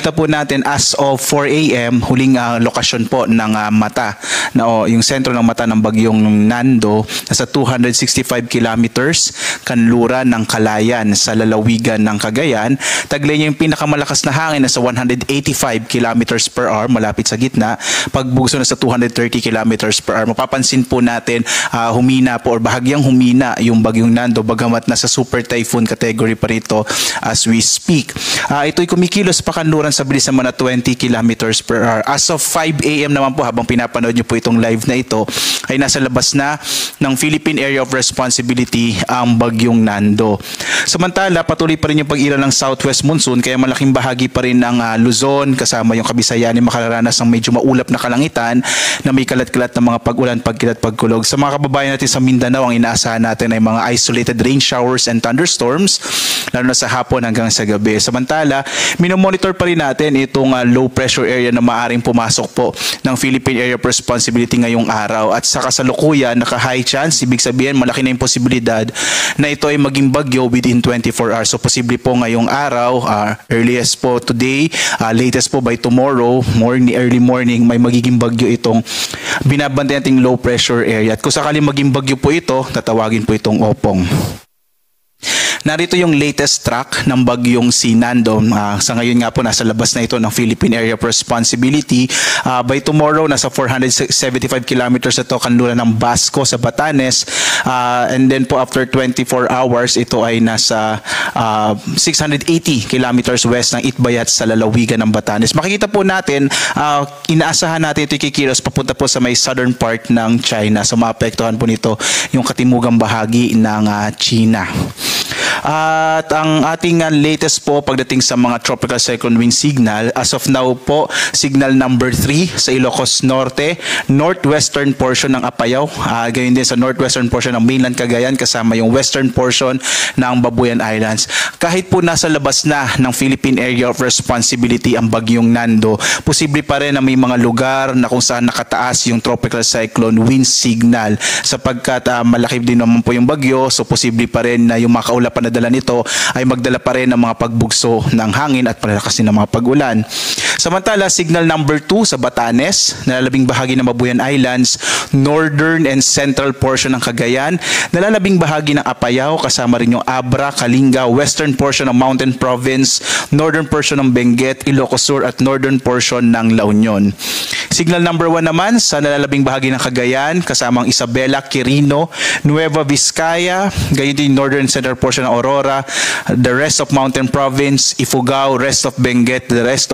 makikita po natin as of 4 a.m. huling lokasyon po ng mata yung sentro ng mata ng bagyong Nando nasa 265 kilometers kanluran ng Calayan sa lalawigan ng Cagayan. Taglay niya yung pinakamalakas na hangin nasa 185 kilometers per hour malapit sa gitna, pagbugso na sa 230 kilometers per hour. Mapapansin po natin humina po or bahagyang humina yung bagyong Nando bagamat nasa super typhoon category pa rito as we speak. Ito'y kumikilos pa kanluran sa bilis naman na 20 kilometers per hour. As of 5 a.m. naman po habang pinapanood nyo po itong live na ito ay nasa labas na ng Philippine Area of Responsibility ang bagyong Nando. Samantala patuloy pa rin yung pag-ira ng southwest monsoon kaya malaking bahagi pa rin ng Luzon kasama yung Kabisayan ay makararanas ng medyo maulap na kalangitan na may kalat-kalat na mga pag-ulan, pagkilat, pagkulog. Sa mga kababayan natin sa Mindanao ang inaasahan natin ay mga isolated rain showers and thunderstorms lalo na sa hapon hanggang sa gabi. Samantala, minomonitor pa rin natin itong low pressure area na maaring pumasok po ng Philippine Area of Responsibility ngayong araw at sa kasalukuyan naka-high chance, ibig sabihin malaki na yung posibilidad na ito ay maging bagyo within 24 hours. So posible po ngayong araw, earliest po today, latest po by tomorrow, early morning, may magiging bagyo itong binabantayan nating low pressure area. At kung sakaling maging bagyo po ito, tatawagin po itong Opong. Narito yung latest track ng bagyong si Nando. Sa ngayon nga po nasa labas na ito ng Philippine Area of Responsibility. By tomorrow nasa 475 kilometers ito kanluran ng Basco sa Batanes. And then po after 24 hours ito ay nasa 680 kilometers west ng Itbayat sa lalawigan ng Batanes. Makikita po natin, inaasahan natin ito kikilos papunta po sa may southern part ng China. So maapektuhan po nito yung katimugang bahagi ng China. At ang ating latest po pagdating sa mga tropical cyclone wind signal, as of now po, signal number 3 sa Ilocos Norte, northwestern portion ng Apayao, gayon din sa northwestern portion ng mainland Cagayan kasama yung western portion ng Babuyan Islands. Kahit po nasa labas na ng Philippine Area of Responsibility ang bagyong Nando, posible pa rin na may mga lugar na kung saan nakataas yung tropical cyclone wind signal sapagkat malaki din naman po yung bagyo, so posible pa rin na yung mga kaulapan na dala nito ay magdala pa rin ng mga pagbugso ng hangin at palalakas din ng mga pag-ulan. Samantala, signal number 2 sa Batanes, nalalabing bahagi ng Babuyan Islands, northern and central portion ng Cagayan, nalalabing bahagi ng Apayao, kasama rin yung Abra, Kalinga, western portion ng Mountain Province, northern portion ng Benguet, Ilocos Sur at northern portion ng La Union. Signal number 1 naman sa nalalabing bahagi ng Cagayan, kasamang Isabela, Quirino, Nueva Vizcaya, gayon din northern central portion ng Aurora, the rest of Mountain Province, Ifugao, rest of Benguet, the rest